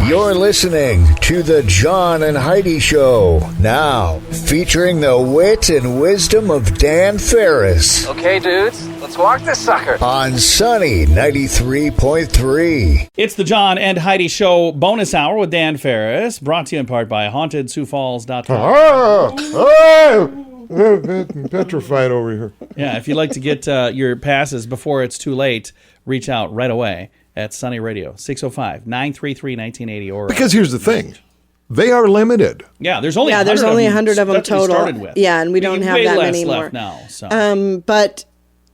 You're listening to the John and Heidi Show, now featuring the wit and wisdom of Dan Farris. Okay, dudes, let's walk this sucker. On Sunny 93.3. It's the John and Heidi Show bonus hour with Dan Farris, brought to you in part by HauntedSiouxFalls.com. Petrified over here. Yeah, if you'd like to get your passes before it's too late, reach out right away at Sunny Radio, 605-933-1980. Or because here's the thing. They are limited. Yeah, there's only 100 of them total. Started with. Yeah, and we don't have that many more left now. So. But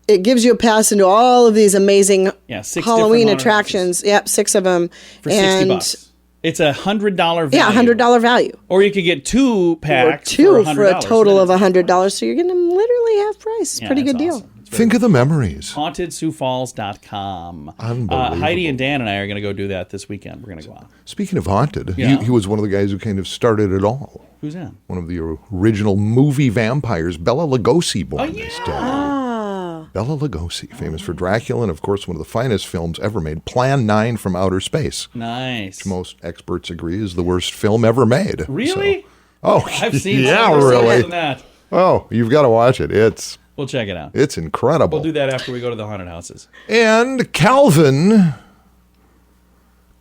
it gives you a pass into all of these amazing Halloween attractions. Yep, 6 of them. For $60. It's $100 value. Yeah, $100 value. Or you could get 2 packs for a total of $100. So you're getting them literally half price. Pretty good deal. Awesome. Think of the memories. HauntedSiouxFalls.com. Unbelievable. Heidi and Dan and I are going to go do that this weekend. We're going to go out. Speaking of haunted, he was one of the guys who kind of started it all. Who's that? One of the original movie vampires, Bela Lugosi, born this day. Bela Lugosi, famous for Dracula, and of course one of the finest films ever made, Plan 9 from Outer Space. Nice. Which most experts agree is the worst film ever made. Really? So, I've seen really. Than that. Oh, you've got to watch it. We'll check it out. It's incredible. We'll do that after we go to the haunted houses. And Calvin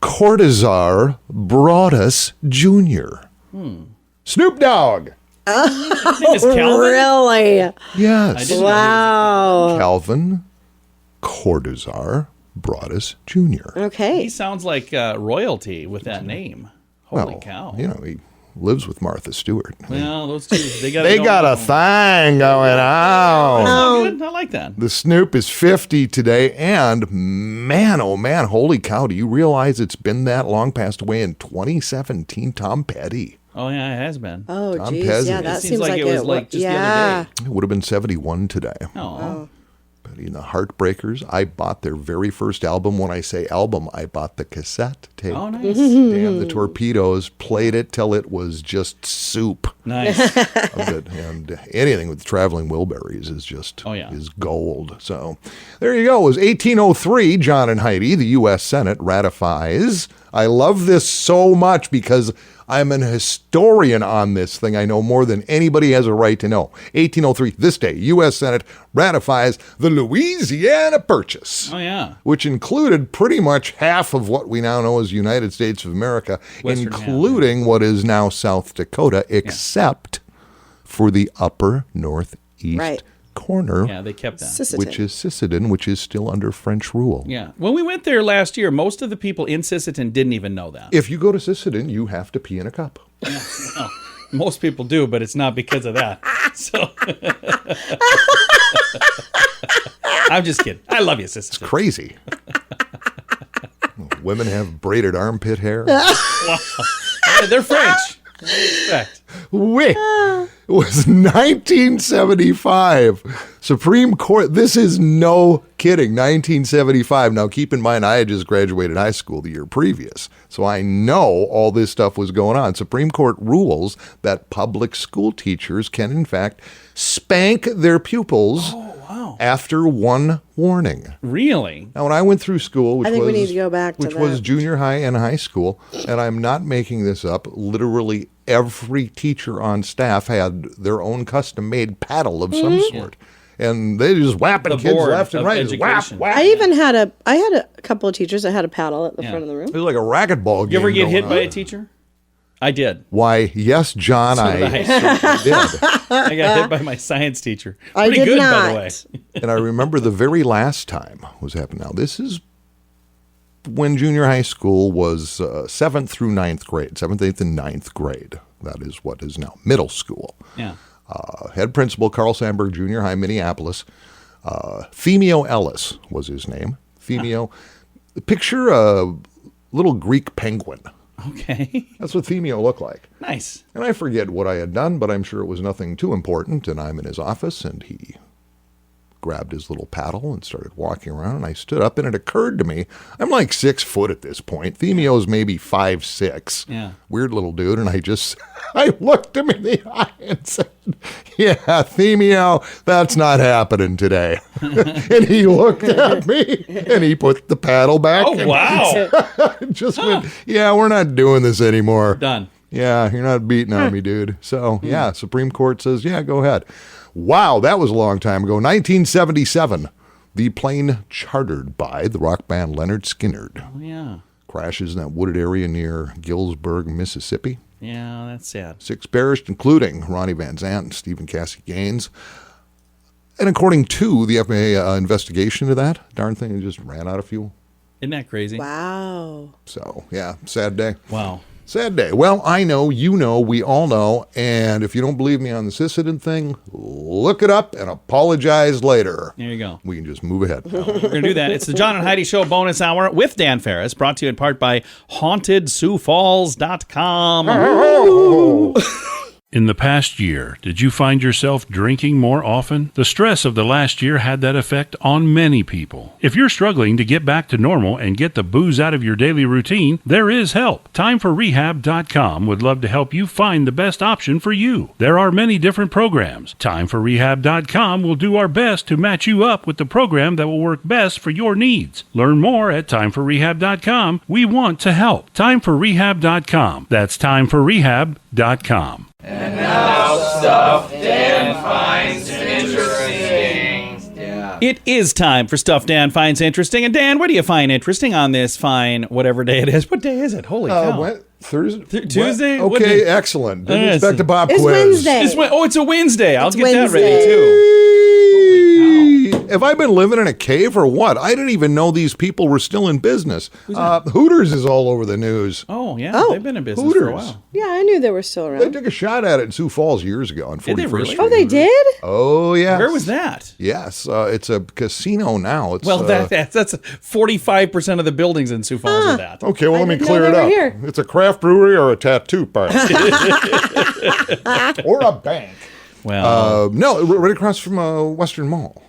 Cortazar Broadus Jr. Snoop Dogg. His name is Calvin? Really? Yes. Wow. Calvin Cortazar Broadus Jr. Okay. He sounds like royalty with that name. Holy cow. You know, he lives with Martha Stewart. Well, those two, they got a thing going on. Oh, good. I like that. The Snoop is 50 today, and man, oh man, holy cow, do you realize it's been that long? Passed away in 2017, Tom Petty. Oh, yeah, it has been. Oh, Tom geez. Petty. Yeah, that seems seems like it was like just the other day. It would have been 71 today. Oh. Petty and the Heartbreakers. I bought their very first album. When I say album, I bought the cassette tape. Oh, nice. Damn the Torpedoes. Played it till it was just soup. Nice. And anything with Traveling Wilburys is just is gold. So there you go. It was 1803. John and Heidi, the U.S. Senate ratifies. I love this so much because I'm an historian on this thing. I know more than anybody has a right to know. 1803, this day, U.S. Senate ratifies the Louisiana Purchase. Oh, yeah. Which included pretty much half of what we now know as United States of America, Western including what is now South Dakota, except for the upper northeast corner. Yeah, they kept that. Sisseton. Which is Sisseton, which is still under French rule. Yeah. When we went there last year, most of the people in Sisseton didn't even know that. If you go to Sisseton, you have to pee in a cup. Yeah, well, most people do, but it's not because of that. So I'm just kidding. I love you, Sisseton. It's crazy. Women have braided armpit hair. Wow. Yeah, they're French. Respect. Wait, it was 1975. Supreme Court, this is no kidding, 1975. Now, keep in mind, I had just graduated high school the year previous, so I know all this stuff was going on. Supreme Court rules that public school teachers can, in fact, spank their pupils after one warning. Really? Now, when I went through school, I think we need to go back to which was junior high and high school, and I'm not making this up, literally every teacher on staff had their own custom-made paddle of some sort. And they just whapping kids left and right. Whap, whap. I even had a couple of teachers that had a paddle at the front of the room. It was like a racquetball game. You ever get hit by a teacher? I did. Why, yes, John, I did. I got hit by my science teacher. I Pretty did good, not. by the way. And I remember the very last time was happening. Now, this is when junior high school was 7th through 9th grade, 7th, 8th, and 9th grade. That is what is now middle school. Yeah. Head principal, Carl Sandburg Junior High, Minneapolis. Themio Ellis was his name. Themio. Picture a little Greek penguin. Okay. That's what Themio looked like. Nice. And I forget what I had done, but I'm sure it was nothing too important. And I'm in his office, and he grabbed his little paddle and started walking around, and I stood up, and it occurred to me, I'm like 6 foot at this point. Themio's maybe 5'6". Yeah. Weird little dude, and I looked him in the eye and said, yeah, Themio, that's not happening today. And he looked at me, and he put the paddle back. Oh, wow. Just went, yeah, we're not doing this anymore. Done. Yeah, you're not beating on me, dude. So, yeah, Supreme Court says, yeah, go ahead. Wow, that was a long time ago. 1977, the plane chartered by the rock band Leonard Skinner. Oh, yeah. Crashes in that wooded area near Gillsburg, Mississippi. Yeah, that's sad. 6 perished, including Ronnie Van Zant and Stephen Cassie Gaines. And according to the FAA investigation of that, darn thing, it just ran out of fuel. Isn't that crazy? Wow. So, yeah, sad day. Wow. Sad day. Well, I know, you know, we all know, and if you don't believe me on this incident thing, look it up and apologize later. There you go. We can just move ahead. We're going to do that. It's the John and Heidi Show bonus hour with Dan Farris, brought to you in part by HauntedSiouxFalls.com. In the past year, did you find yourself drinking more often? The stress of the last year had that effect on many people. If you're struggling to get back to normal and get the booze out of your daily routine, there is help. TimeForRehab.com would love to help you find the best option for you. There are many different programs. TimeForRehab.com will do our best to match you up with the program that will work best for your needs. Learn more at TimeForRehab.com. We want to help. TimeForRehab.com. That's TimeForRehab.com. And now stuff Dan finds interesting. Yeah. It is time for Stuff Dan Finds Interesting. And Dan, what do you find interesting on this fine whatever day it is? What day is it? Holy cow. Thursday? Tuesday? Okay, excellent. Didn't expect a pop quiz. Wednesday. It's a Wednesday. I'll get Wednesday. that ready, too. Have I been living in a cave or what? I didn't even know these people were still in business. Hooters is all over the news. Oh, yeah. Oh. They've been in business Hooters. for a while. Yeah, I knew they were still They around. took a shot at it in Sioux Falls years ago on 41st Did they really? Street. Oh, they did? Oh, yeah. Where was that? Yes, it's a casino now. It's, Well, that's 45% of the buildings in Sioux Falls are that. okay, well, I let me didn't clear know it they were up. here. It's a craft brewery or a tattoo parlor. Or a bank. Well, No, right across from Western Mall.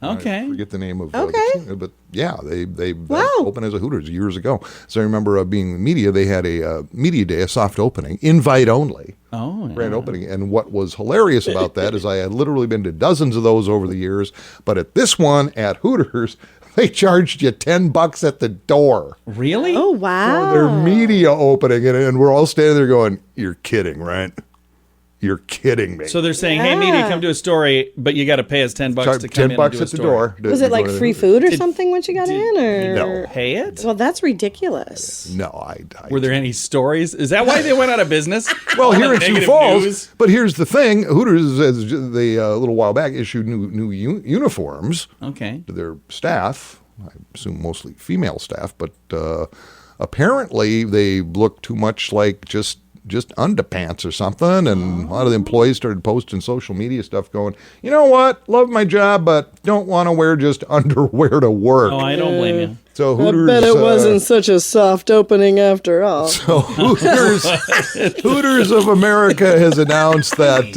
okay. I forget the name of Okay. the casino, but yeah, they Wow. opened as a Hooters years ago. So I remember being in the media, they had a media day, a soft opening, invite only. Oh, yeah. Grand opening. And what was hilarious about that is I had literally been to dozens of those over the years, but at this one at Hooters, they charged you $10 at the door Really? Oh, for wow. their media opening, and we're all standing there going, "You're kidding, right? You're kidding me." So they're saying, hey, media, come to a story, but you got to pay us $10 to come in and $10 do a at the story. door. Was it like free food or something once you got in? Or No. Pay it? Well, that's ridiculous. No, I Were there any stories? Is that why they went out of business? Well, All here the in Sioux negative Falls, news? but here's the thing: Hooters, they a little while back issued new uniforms Okay. to their staff. I assume mostly female staff, but apparently they look too much like just underpants or something, and a lot of the employees started posting social media stuff going, you know what, love my job, but don't want to wear just underwear to work. Oh, I don't blame you. So Hooters, I bet it wasn't such a soft opening after all. So Hooters of America has announced that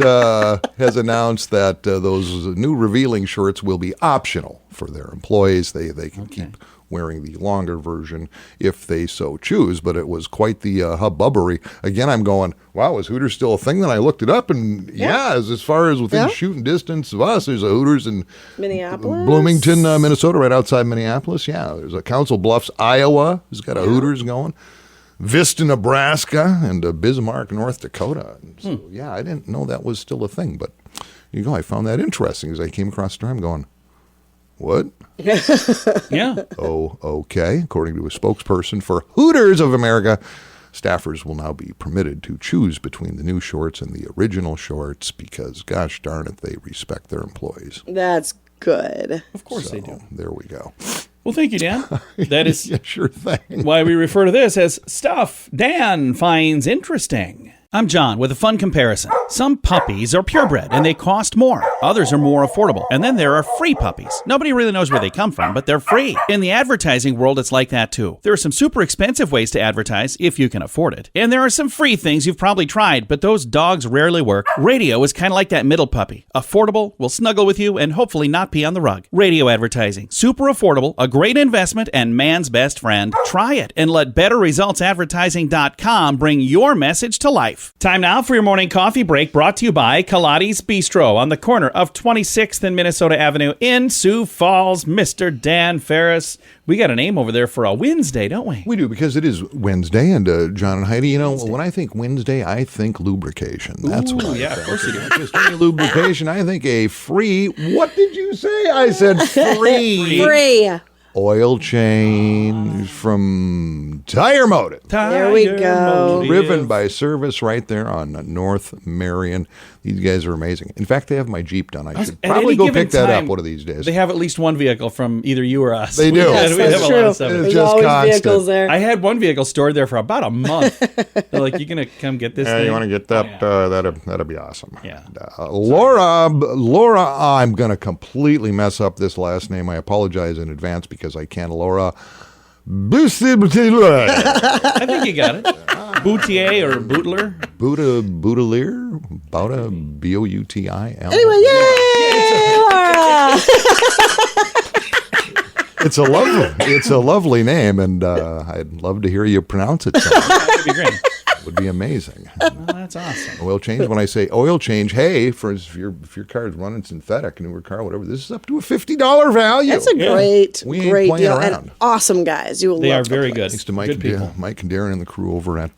those new revealing shirts will be optional for their employees. They can keep wearing the longer version if they so choose, but it was quite the hubbubbery. Again, I'm going, wow, is Hooters still a thing? Then I looked it up, and as far as within shooting distance of us, there's a Hooters in Minneapolis? Bloomington, Minnesota, right outside Minneapolis. Yeah, there's a Council Bluffs, Iowa, who's got a Hooters going. Vista, Nebraska, and Bismarck, North Dakota. And so, I didn't know that was still a thing, but you go, I found that interesting as I came across the time going, what? Yeah. Oh, okay. According to a spokesperson for Hooters of America, staffers will now be permitted to choose between the new shorts and the original shorts because, gosh darn it, they respect their employees. That's good. Of course they do. There we go. Well, thank you, Dan. That is Yeah, sure thing. why we refer to this as Stuff Dan Finds Interesting. I'm John with a fun comparison. Some puppies are purebred and they cost more. Others are more affordable. And then there are free puppies. Nobody really knows where they come from, but they're free. In the advertising world, it's like that too. There are some super expensive ways to advertise if you can afford it. And there are some free things you've probably tried, but those dogs rarely work. Radio is kind of like that middle puppy. Affordable, will snuggle with you, and hopefully not pee on the rug. Radio advertising. Super affordable, a great investment, and man's best friend. Try it and let BetterResultsAdvertising.com bring your message to life. Time now for your morning coffee break, brought to you by Kaladi's Bistro on the corner of 26th and Minnesota Avenue in Sioux Falls. Mr. Dan Farris. We got a name over there for a Wednesday, don't we? We do, because it is Wednesday, and John and Heidi, you know, when I think Wednesday, I think lubrication. That's what I think. Of course you do. Just any lubrication, I think a free, what did you say? I said free. Free. Oil change from Tire Motive. There we go. Driven by Service right there on North Marion. These guys are amazing. In fact, they have my Jeep done. I should probably go pick that up one of these days. They have at least one vehicle from either you or us. They do. Yes, we that's have a true. lot of stuff. It's There's just always constant. vehicles there. I had one vehicle stored there for about a month. They're like, you going to come get this thing? You want to get that? That'll be awesome. Yeah. And, Laura, I'm going to completely mess up this last name. I apologize in advance because I can't. Laura. I think you got it. Boutier or Bootler? Boutelier? Bouta, B-O-U-T-I-L. Anyway, yay, Laura! It's a lovely name, and I'd love to hear you pronounce it. That'd be great. Would be amazing. Well, that's awesome. Oil change. When I say oil change, hey, if your car is running synthetic, newer car, whatever, this is up to a $50 value. That's a great playing deal. around. And awesome guys. You will They love are the very place. good. Thanks to Mike Good and Darren and the crew over at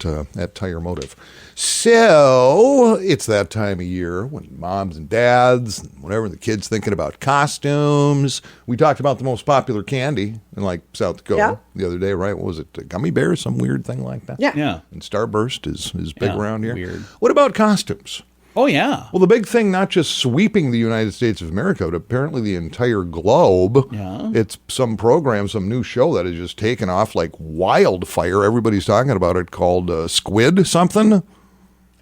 Tire Motive. So it's that time of year when moms and dads, whatever, the kids thinking about costumes. We talked about the most popular candy in like South Dakota the other day, right? What was it? Gummy bears, some weird thing like that. Yeah. And Starburst is big around here. Weird. What about costumes? Oh, yeah. Well, the big thing, not just sweeping the United States of America, but apparently the entire globe. Yeah. It's some program, some new show that has just taken off like wildfire. Everybody's talking about it, called Squid something.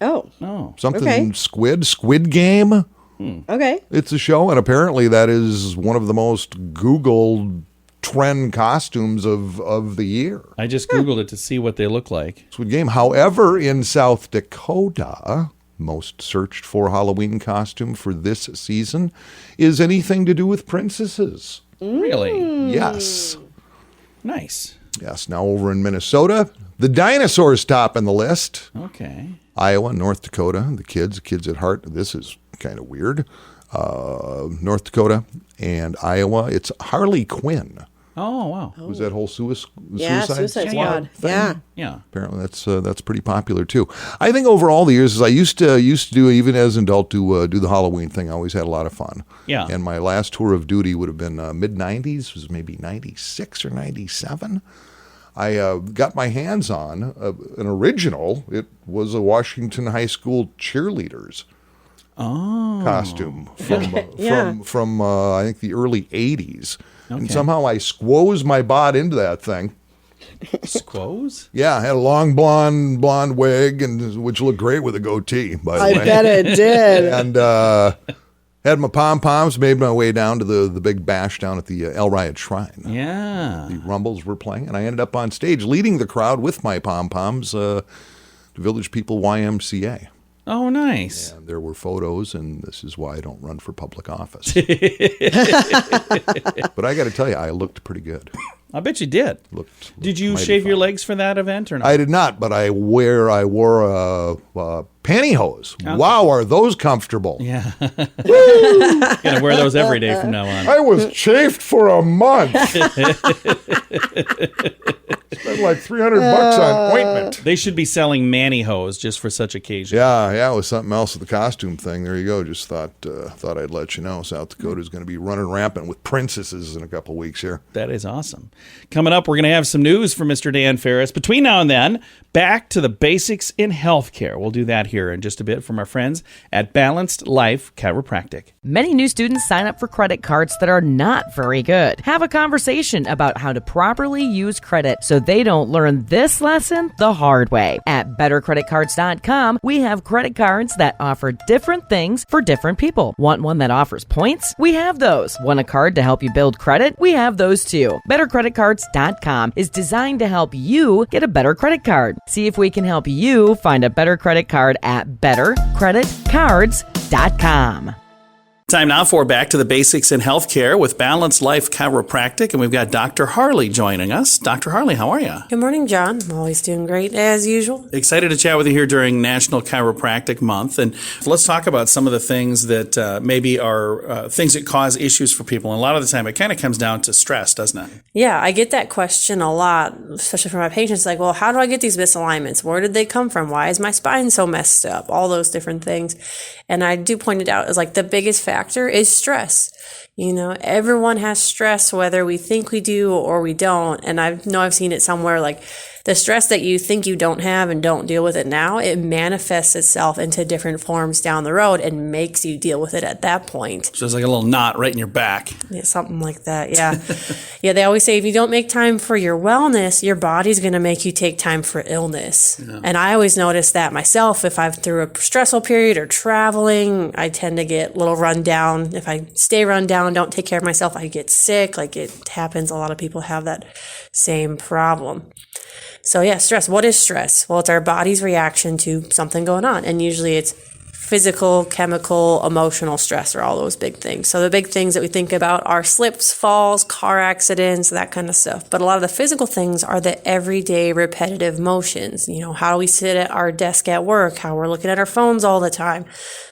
Oh. Something Squid Game. Okay. It's a show, and apparently that is one of the most Googled trend costumes of the year. I just Googled it to see what they look like. Squid Game. However, in South Dakota, most searched for Halloween costume for this season is anything to do with princesses. Really? Yes. Nice. Yes. Now over in Minnesota, the dinosaurs top in the list. Okay. Iowa, North Dakota, the kids at heart. This is kind of weird. North Dakota and Iowa, it's Harley Quinn. Oh, wow. Was that whole suicide Squad. thing? Yeah. Apparently that's pretty popular too. I think over all the years, as I used to do, even as an adult, do the Halloween thing. I always had a lot of fun. Yeah. And my last tour of duty would have been mid-90s, was maybe 96 or 97. I got my hands on an original. It was a Washington High School cheerleaders costume from I think the early 80s. Okay. And somehow I squoze my bot into that thing. Squoze? Yeah, I had a long blonde wig, and which looked great with a goatee, by the way. I bet it did. And had my pom-poms, made my way down to the big bash down at the El Riad Shrine. Yeah. The Rumbles were playing, and I ended up on stage leading the crowd with my pom-poms to Village People YMCA. Oh, nice. And there were photos, and this is why I don't run for public office. But I got to tell you, I looked pretty good. I bet you did. Looked did you shave your legs for that event or not? I did not, but I wore pantyhose. Okay. Wow, are those comfortable? Yeah. Gonna wear those every day from now on. I was chafed for a month. Spent like $300 on ointment. They should be selling mantyhose just for such occasions. Yeah, it was something else with the costume thing. There you go. Just thought I'd let you know. South Dakota's going to be running rampant with princesses in a couple of weeks here. That is awesome. Coming up, we're going to have some news from Mr. Dan Farris. Between now and then, back to the basics in healthcare. We'll do that here here in just a bit from our friends at Balanced Life Chiropractic. Many new students sign up for credit cards that are not very good. Have a conversation about how to properly use credit so they don't learn this lesson the hard way. At bettercreditcards.com, we have credit cards that offer different things for different people. Want one that offers points? We have those. Want a card to help you build credit? We have those too. Bettercreditcards.com is designed to help you get a better credit card. See if we can help you find a better credit card at bettercreditcards.com. Time now for Back to the Basics in Healthcare with Balanced Life Chiropractic, and we've got Dr. Harley joining us. Dr. Harley, how are you? Good morning, John. I'm always doing great, as usual. Excited to chat with you here during National Chiropractic Month, and let's talk about some of the things that maybe are things that cause issues for people. And a lot of the time, it kind of comes down to stress, doesn't it? Yeah, I get that question a lot, especially from my patients, like, well, how do I get these misalignments? Where did they come from? Why is my spine so messed up? All those different things. And I do point it out as like the biggest factor is stress. You know, everyone has stress, whether we think we do or we don't. And I know I've seen it somewhere, like the stress that you think you don't have and don't deal with it now, it manifests itself into different forms down the road and makes you deal with it at that point. So it's like a little knot right in your back. Yeah, something like that. Yeah. Yeah. They always say if you don't make time for your wellness, your body's going to make you take time for illness. Yeah. And I always notice that myself. If I'm through a stressful period or traveling, I tend to get a little run down. If I stay run down, don't take care of myself, I get sick. Like it happens. A lot of people have that same problem. So yeah, stress. What is stress? Well, it's our body's reaction to something going on. And usually it's physical, chemical, emotional stress are all those big things. So the big things that we think about are slips, falls, car accidents, that kind of stuff. But a lot of the physical things are the everyday repetitive motions. You know, how we sit at our desk at work, how we're looking at our phones all the time,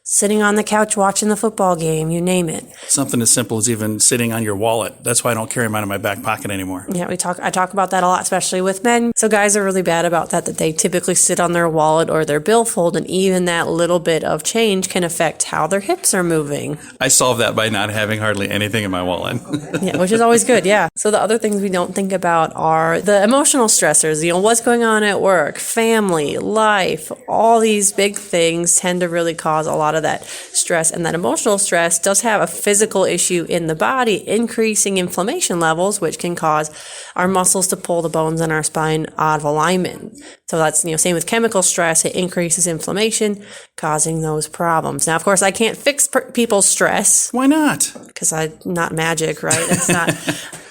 sitting on the couch watching the football game, you name it. Something as simple as even sitting on your wallet. That's why I don't carry mine in my back pocket anymore. Yeah, I talk about that a lot, especially with men. So guys are really bad about that they typically sit on their wallet or their billfold, and even that little bit of change can affect how their hips are moving. I solve that by not having hardly anything in my wallet. Yeah, which is always good, yeah. So the other things we don't think about are the emotional stressors, you know, what's going on at work, family, life, all these big things tend to really cause a lot of that stress. And that emotional stress does have a physical issue in the body, increasing inflammation levels, which can cause our muscles to pull the bones in our spine out of alignment. So that's, you know, same with chemical stress. It increases inflammation, causing those problems. Now, of course, I can't fix people's stress. Why not? Because I'm not magic, right? It's not,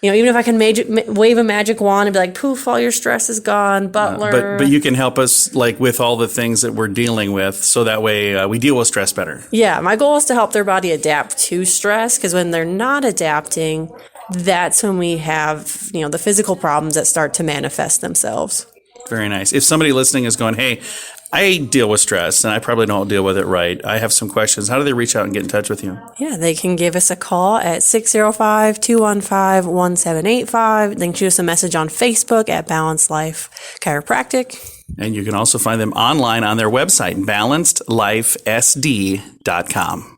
you know, even if I can wave a magic wand and be like, poof, all your stress is gone, butler. But you can help us like with all the things that we're dealing with, so that way we deal with stress better. Yeah, my goal is to help their body adapt to stress, because when they're not adapting, that's when we have, you know, the physical problems that start to manifest themselves. Very nice. If somebody listening is going, hey, I deal with stress and I probably don't deal with it right, I have some questions, how do they reach out and get in touch with you? Yeah, they can give us a call at 605-215-1785. They can shoot us a message on Facebook at Balanced Life Chiropractic. And you can also find them online on their website, balancedlifesd.com.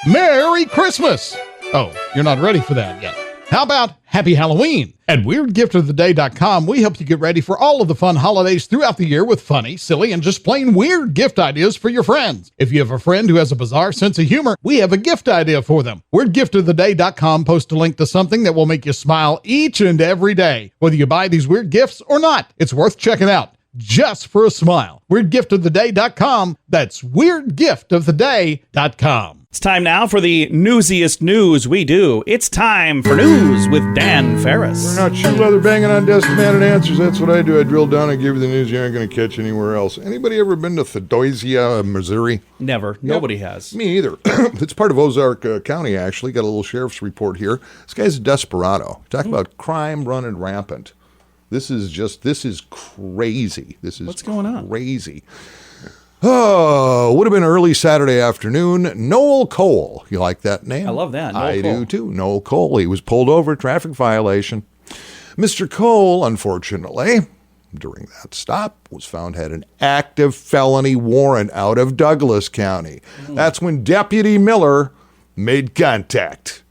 Merry Christmas! Oh, you're not ready for that yet. How about Happy Halloween? At WeirdGiftOfTheDay.com, we help you get ready for all of the fun holidays throughout the year with funny, silly, and just plain weird gift ideas for your friends. If you have a friend who has a bizarre sense of humor, we have a gift idea for them. WeirdGiftOfTheDay.com posts a link to something that will make you smile each and every day, whether you buy these weird gifts or not. It's worth checking out, just for a smile. WeirdGiftOfTheDay.com. That's WeirdGiftOfTheDay.com. It's time now for the newsiest news we do. It's time for news with Dan Farris. We're not shoe leather banging on desk demanding answers. That's what I do. I drill down and give you the news you aren't going to catch anywhere else. Anybody ever been to Theodosia, Missouri? Never. Yep. Nobody has. Me either. It's part of Ozark County, actually. Got a little sheriff's report here. This guy's a desperado. Talk about crime running rampant. This is crazy. What's going on? Crazy. Oh, would have been early Saturday afternoon. Noel Cole. You like that name? I love that. I do too. Noel Cole. He was pulled over, traffic violation. Mr. Cole, unfortunately, during that stop, was found had an active felony warrant out of Douglas County. That's when Deputy Miller made contact.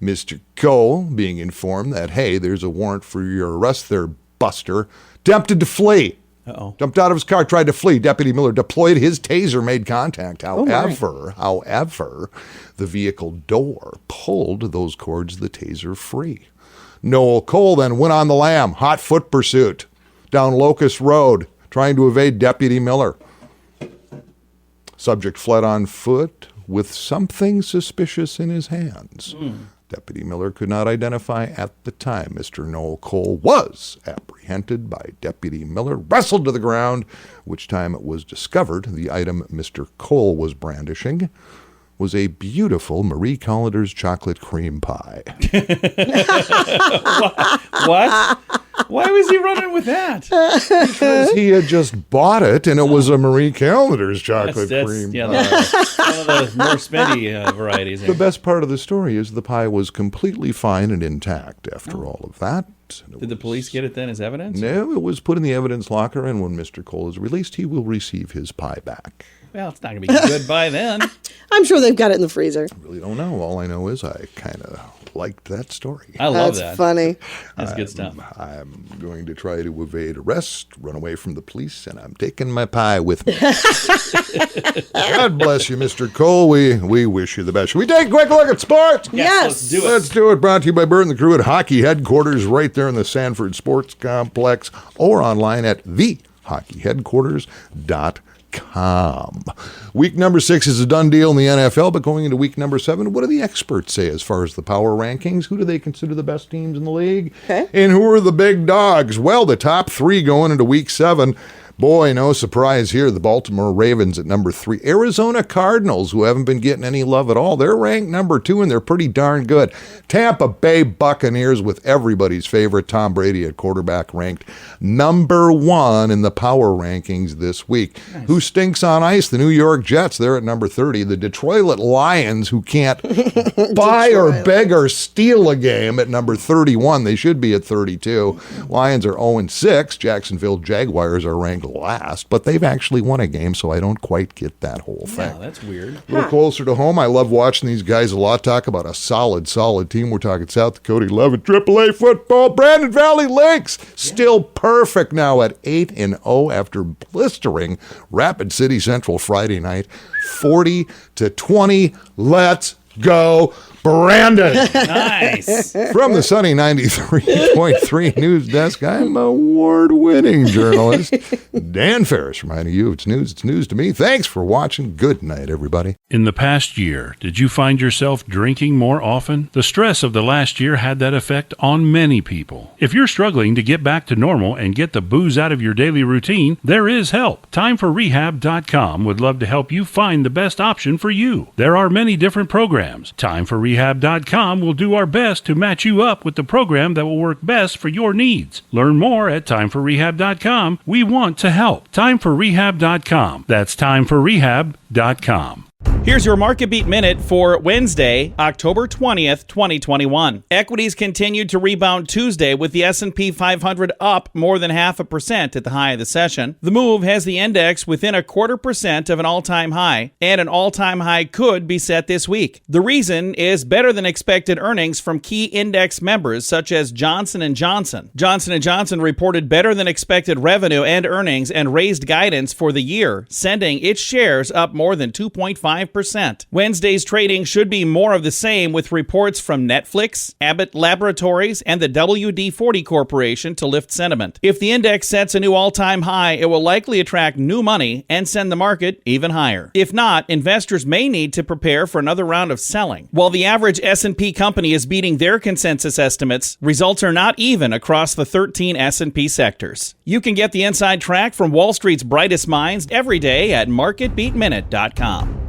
Mr. Cole, being informed that, hey, there's a warrant for your arrest there, Buster, attempted to flee. Uh-oh. Jumped out of his car, tried to flee. Deputy Miller deployed his taser, made contact. However, the vehicle door pulled those cords of the taser free. Noel Cole then went on the lam, hot foot pursuit down Locust Road, trying to evade Deputy Miller. Subject fled on foot with something suspicious in his hands. Deputy Miller could not identify at the time. Mr. Noel Cole was apprehended by Deputy Miller, wrestled to the ground, which time it was discovered the item Mr. Cole was brandishing was a beautiful Marie Callender's chocolate cream pie. What? Why was he running with that? Because he had just bought it, and it was a Marie Callender's chocolate cream pie. One of those more spendy varieties. The best part of the story is the pie was completely fine and intact after all of that. Did the police get it then as evidence? No, it was put in the evidence locker, and when Mr. Cole is released, he will receive his pie back. Well, it's not going to be good by then. I'm sure they've got it in the freezer. I really don't know. All I know is I kind of liked that story. I love that. That's funny. That's good stuff. I'm going to try to evade arrest, run away from the police, and I'm taking my pie with me. God bless you, Mr. Cole. We wish you the best. Should we take a quick look at sports? Yes. Let's do it. Let's do it. Brought to you by Bert and the crew at Hockey Headquarters right there in the Sanford Sports Complex or online at thehockeyheadquarters.com. Week number 6 is a done deal in the NFL, but going into week number 7, what do the experts say as far as the power rankings? Who do they consider the best teams in the league? Okay. And who are the big dogs? Well, the top 3 going into week 7. Boy, no surprise here. The Baltimore Ravens at number 3. Arizona Cardinals, who haven't been getting any love at all, they're ranked number 2, and they're pretty darn good. Tampa Bay Buccaneers with everybody's favorite Tom Brady at quarterback, ranked number 1 in the power rankings this week. Nice. Who stinks on ice? The New York Jets, they're at number 30. The Detroit Lions, who can't buy or beg or steal a game, at number 31. They should be at 32. Lions are 0-6. Jacksonville Jaguars are ranked last, but they've actually won a game, so I don't quite get that whole thing. Yeah, that's weird. A little closer to home, I love watching these guys a lot talk about a solid team. We're talking South Dakota 11 AAA football. Brandon Valley Lakes still perfect now at 8-0 after blistering Rapid City Central Friday night, 40-20. Let's go, Brandon. Nice. From the sunny 93.3 news desk, I'm award-winning journalist Dan Farris reminding you it's news to me. Thanks for watching. Good night, everybody. In the past year, did you find yourself drinking more often? The stress of the last year had that effect on many people. If you're struggling to get back to normal and get the booze out of your daily routine, there is help. TimeForRehab.com would love to help you find the best option for you. There are many different programs. TimeForRehab.com will do our best to match you up with the program that will work best for your needs. Learn more at TimeForRehab.com. We want to help. TimeForRehab.com. That's TimeForRehab.com. Here's your Market Beat Minute for Wednesday, October 20th, 2021. Equities continued to rebound Tuesday with the S&P 500 up more than 0.5% at the high of the session. The move has the index within 0.25% of an all-time high, and an all-time high could be set this week. The reason is better than expected earnings from key index members such as Johnson & Johnson. Johnson & Johnson reported better than expected revenue and earnings and raised guidance for the year, sending its shares up more than 2.5%. Wednesday's trading should be more of the same, with reports from Netflix, Abbott Laboratories, and the WD-40 Corporation to lift sentiment. If the index sets a new all-time high, it will likely attract new money and send the market even higher. If not, investors may need to prepare for another round of selling. While the average S&P company is beating their consensus estimates, results are not even across the 13 S&P sectors. You can get the inside track from Wall Street's brightest minds every day at MarketBeatMinute.com.